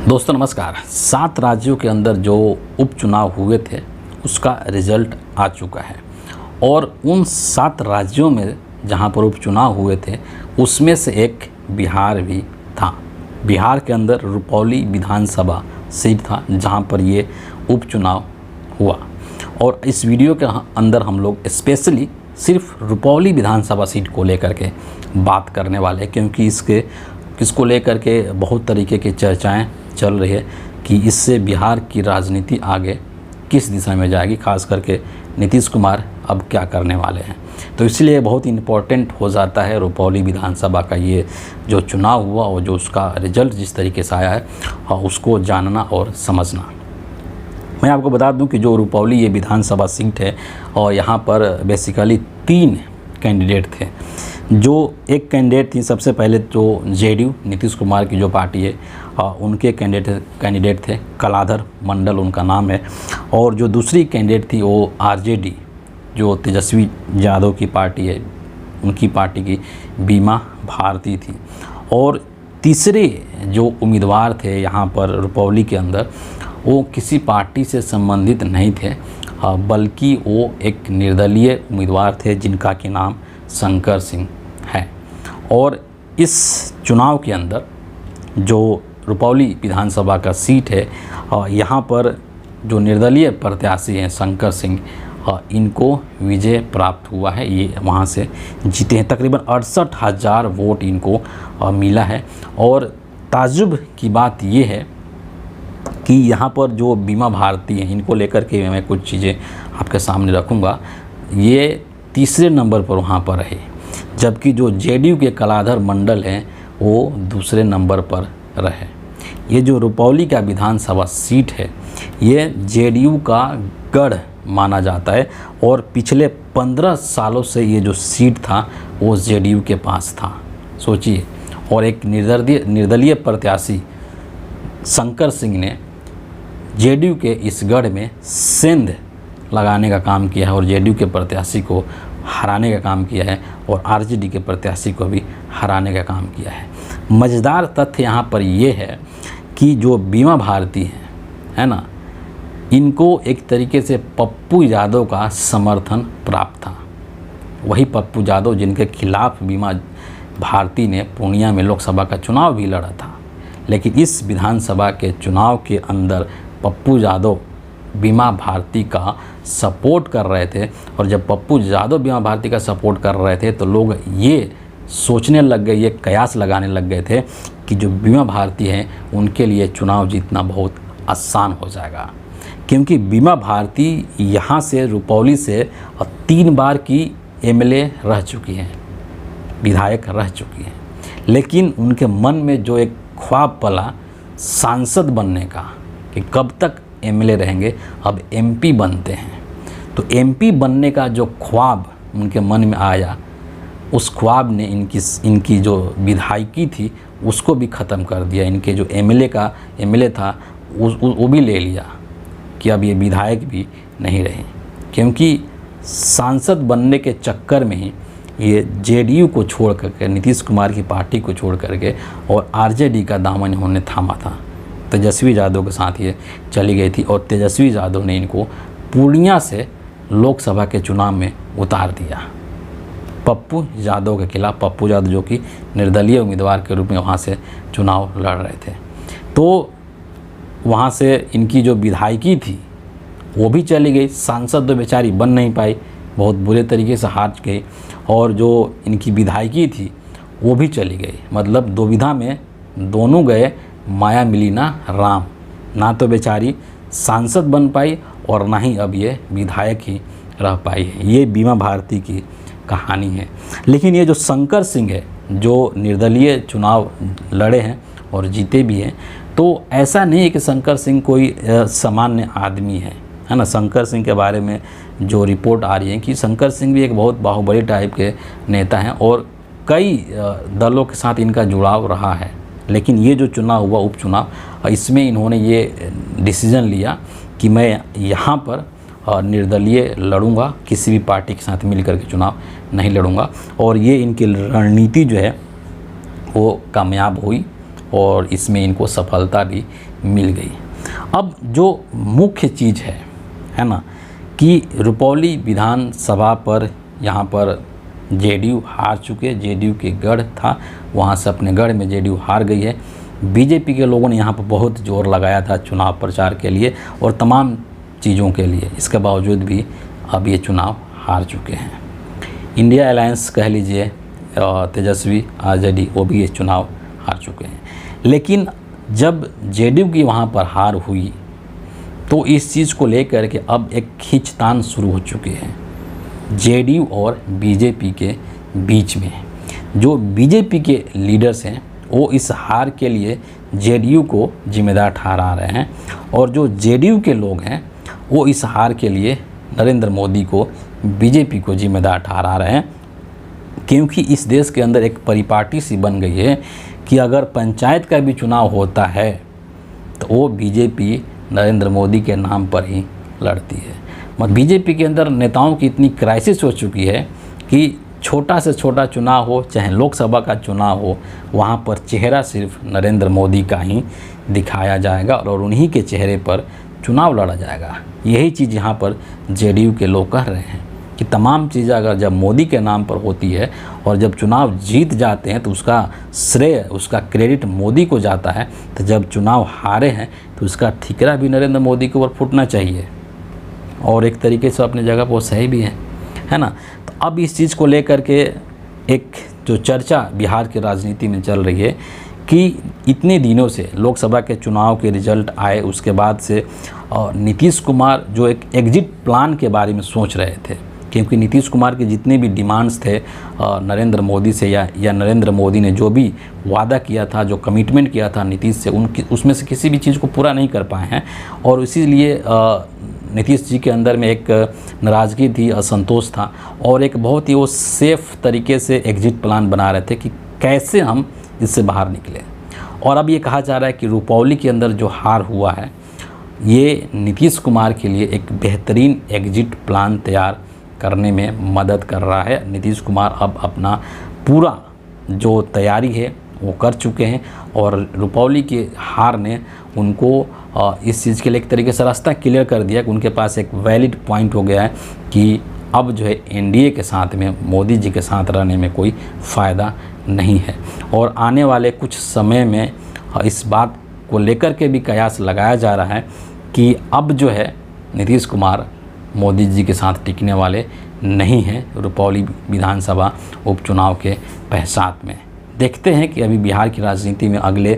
दोस्तों नमस्कार। 7 राज्यों के अंदर जो उपचुनाव हुए थे उसका रिजल्ट आ चुका है और उन 7 राज्यों में जहां पर उपचुनाव हुए थे उसमें से एक बिहार भी था। बिहार के अंदर रुपौली विधानसभा सीट था जहां पर ये उपचुनाव हुआ और इस वीडियो के अंदर हम लोग स्पेशली सिर्फ रुपौली विधानसभा सीट को लेकर के बात करने वाले हैं, क्योंकि इसको लेकर के बहुत तरीके की चर्चाएं चल रही है कि इससे बिहार की राजनीति आगे किस दिशा में जाएगी, खास करके नीतीश कुमार अब क्या करने वाले हैं। तो इसलिए बहुत इम्पोर्टेंट हो जाता है रुपौली विधानसभा का ये जो चुनाव हुआ और जो उसका रिजल्ट जिस तरीके से आया है उसको जानना और समझना। मैं आपको बता दूं कि जो रुपौली ये विधानसभा सीट है और यहाँ पर बेसिकली 3 कैंडिडेट थे। जो एक कैंडिडेट थी, सबसे पहले तो जेडीयू नीतीश कुमार की जो पार्टी है उनके कैंडिडेट थे, कलाधर मंडल उनका नाम है। और जो दूसरी कैंडिडेट थी वो आरजेडी जो तेजस्वी यादव की पार्टी है, उनकी पार्टी की बीमा भारती थी। और तीसरे जो उम्मीदवार थे यहाँ पर रुपौली के अंदर वो किसी पार्टी से संबंधित नहीं थे, बल्कि वो एक निर्दलीय उम्मीदवार थे जिनका कि नाम शंकर सिंह है। और इस चुनाव के अंदर जो रुपौली विधानसभा का सीट है यहाँ पर जो निर्दलीय प्रत्याशी हैं शंकर सिंह, इनको विजय प्राप्त हुआ है। ये वहाँ से जीते हैं, तकरीबन 68,000 वोट इनको मिला है। और ताज्जुब की बात ये है कि यहाँ पर जो बीमा भारती हैं इनको लेकर के मैं कुछ चीज़ें आपके सामने रखूँगा। ये तीसरे नंबर पर वहाँ पर रहे, जबकि जो जेडीयू के कलाधर मंडल हैं वो दूसरे नंबर पर रहे। ये जो रुपौली का विधानसभा सीट है ये जेडीयू का गढ़ माना जाता है और पिछले 15 सालों से ये जो सीट था वो जेडीयू के पास था, सोचिए। और एक निर्दलीय प्रत्याशी शंकर सिंह ने जेडीयू के इस गढ़ में सेंध लगाने का काम किया है और जेडीयू के प्रत्याशी को हराने का काम किया है और आरजेडी के प्रत्याशी को भी हराने का काम किया है। मज़ेदार तथ्य यहाँ पर ये है कि जो बीमा भारती है ना, इनको एक तरीके से पप्पू यादव का समर्थन प्राप्त था। वही पप्पू यादव जिनके खिलाफ बीमा भारती ने पूर्णिया में लोकसभा का चुनाव भी लड़ा था। लेकिन इस विधानसभा के चुनाव के अंदर पप्पू यादव बीमा भारती का सपोर्ट कर रहे थे और जब पप्पू यादव बीमा भारती का सपोर्ट कर रहे थे तो लोग ये सोचने लग गए, ये कयास लगाने लग गए थे कि जो बीमा भारती हैं उनके लिए चुनाव जीतना बहुत आसान हो जाएगा, क्योंकि बीमा भारती यहाँ से रुपौली से 3 बार की एमएलए रह चुकी हैं, विधायक रह चुकी हैं। लेकिन उनके मन में जो एक ख्वाब पला सांसद बनने का कि कब तक एमएलए रहेंगे, अब एमपी बनते हैं। तो एमपी बनने का जो ख्वाब उनके मन में आया, उस ख्वाब ने इनकी जो विधायकी थी उसको भी ख़त्म कर दिया। इनके जो एमएलए था वो भी ले लिया कि अब ये विधायक भी नहीं रहे, क्योंकि सांसद बनने के चक्कर में ही ये जेडीयू को छोड़ करके, नीतीश कुमार की पार्टी को छोड़ करके और आरजेडी का दामन इन्होंने थामा था। तेजस्वी यादव के साथ ये चली गई थी और तेजस्वी यादव ने इनको पूर्णिया से लोकसभा के चुनाव में उतार दिया पप्पू यादव के खिलाफ। पप्पू यादव जो कि निर्दलीय उम्मीदवार के रूप में वहाँ से चुनाव लड़ रहे थे, तो वहाँ से इनकी जो विधायकी थी वो भी चली गई। सांसद तो बेचारी बन नहीं पाई, बहुत बुरे तरीके से हार गई। और जो इनकी विधायकी थी वो भी चली गई। मतलब दुविधा में दोनों गए, माया मिली ना राम। ना तो बेचारी सांसद बन पाई और ना ही अब ये विधायक ही रह पाई है। ये बीमा भारती की कहानी है। लेकिन ये जो शंकर सिंह है जो निर्दलीय चुनाव लड़े हैं और जीते भी हैं, तो ऐसा नहीं है कि शंकर सिंह कोई सामान्य आदमी है ना। शंकर सिंह के बारे में जो रिपोर्ट आ रही है कि शंकर सिंह भी एक बहुत बाहुबली टाइप के नेता हैं और कई दलों के साथ इनका जुड़ाव रहा है। लेकिन ये जो चुनाव हुआ उपचुनाव, इसमें इन्होंने ये डिसीज़न लिया कि मैं यहाँ पर निर्दलीय लड़ूंगा, किसी भी पार्टी के साथ मिलकर के चुनाव नहीं लड़ूंगा। और ये इनकी रणनीति जो है वो कामयाब हुई और इसमें इनको सफलता भी मिल गई। अब जो मुख्य चीज़ है ना, कि रुपौली विधानसभा पर यहाँ पर जेडीयू हार चुके, जेडीयू के गढ़ था, वहाँ से अपने गढ़ में जेडीयू हार गई है। बीजेपी के लोगों ने यहाँ पर बहुत जोर लगाया था चुनाव प्रचार के लिए और तमाम चीज़ों के लिए, इसके बावजूद भी अब ये चुनाव हार चुके हैं। इंडिया अलायंस कह लीजिए, तेजस्वी आरजेडी, वो भी ये चुनाव हार चुके हैं। लेकिन जब जेडीयू की वहाँ पर हार हुई तो इस चीज़ को लेकर के अब एक खींचतान शुरू हो चुकी है जेडीयू और बीजेपी के बीच में। जो बीजेपी के लीडर्स हैं वो इस हार के लिए जेडीयू को जिम्मेदार ठहरा रहे हैं और जो जेडीयू के लोग हैं वो इस हार के लिए नरेंद्र मोदी को, बीजेपी को जिम्मेदार ठहरा रहे हैं, क्योंकि इस देश के अंदर एक परिपाटी सी बन गई है कि अगर पंचायत का भी चुनाव होता है तो वो बीजेपी नरेंद्र मोदी के नाम पर ही लड़ती है। मतलब बीजेपी के अंदर नेताओं की इतनी क्राइसिस हो चुकी है कि छोटा से छोटा चुनाव हो, चाहे लोकसभा का चुनाव हो, वहाँ पर चेहरा सिर्फ नरेंद्र मोदी का ही दिखाया जाएगा और उन्हीं के चेहरे पर चुनाव लड़ा जाएगा। यही चीज़ यहाँ पर जेडीयू के लोग कह रहे हैं कि तमाम चीज़ें अगर जब मोदी के नाम पर होती है और जब चुनाव जीत जाते हैं तो उसका श्रेय, उसका क्रेडिट मोदी को जाता है, तो जब चुनाव हारे हैं तो उसका ठिकरा भी नरेंद्र मोदी के ऊपर फूटना चाहिए। और एक तरीके से अपनी जगह पर सही भी है ना। तो अब इस चीज़ को लेकर के एक जो चर्चा बिहार की राजनीति में चल रही है कि इतने दिनों से लोकसभा के चुनाव के रिजल्ट आए, उसके बाद से नीतीश कुमार जो एक एग्जिट प्लान के बारे में सोच रहे थे, क्योंकि नीतीश कुमार के जितने भी डिमांड्स थे नरेंद्र मोदी से या नरेंद्र मोदी ने जो भी वादा किया था, जो कमिटमेंट किया था नीतीश से, उसमें से किसी भी चीज़ को पूरा नहीं कर पाए हैं। और इसीलिए नीतीश जी के अंदर में एक नाराज़गी थी, असंतोष था और एक बहुत ही वो सेफ़ तरीके से एग्जिट प्लान बना रहे थे कि कैसे हम इससे बाहर निकले। और अब ये कहा जा रहा है कि रुपौली के अंदर जो हार हुआ है ये नीतीश कुमार के लिए एक बेहतरीन एग्जिट प्लान तैयार करने में मदद कर रहा है। नीतीश कुमार अब अपना पूरा जो तैयारी है वो कर चुके हैं और रुपौली की हार ने उनको इस चीज़ के लिए एक तरीके से रास्ता क्लियर कर दिया कि उनके पास एक वैलिड पॉइंट हो गया है कि अब जो है एनडीए के साथ में, मोदी जी के साथ रहने में कोई फ़ायदा नहीं है। और आने वाले कुछ समय में इस बात को लेकर के भी कयास लगाया जा रहा है कि अब जो है नीतीश कुमार मोदी जी के साथ टिकने वाले नहीं हैं रुपौली विधानसभा उपचुनाव के पश्चात में। देखते हैं कि अभी बिहार की राजनीति में अगले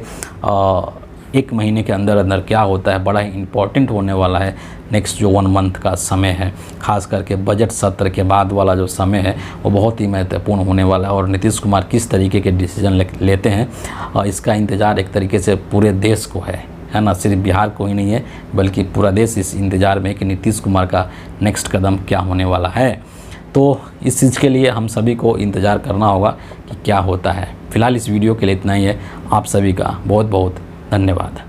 एक महीने के अंदर अंदर क्या होता है। बड़ा ही इम्पोर्टेंट होने वाला है नेक्स्ट जो 1 मंथ का समय है, खास करके बजट सत्र के बाद वाला जो समय है वो बहुत ही महत्वपूर्ण होने वाला है। और नीतीश कुमार किस तरीके के डिसीजन लेते हैं इसका इंतज़ार एक तरीके से पूरे देश को है ना, सिर्फ बिहार को ही नहीं है बल्कि पूरा देश इस इंतज़ार में है कि नीतीश कुमार का नेक्स्ट कदम क्या होने वाला है। तो इस चीज़ के लिए हम सभी को इंतज़ार करना होगा कि क्या होता है। फ़िलहाल इस वीडियो के लिए इतना ही है। आप सभी का बहुत बहुत धन्यवाद।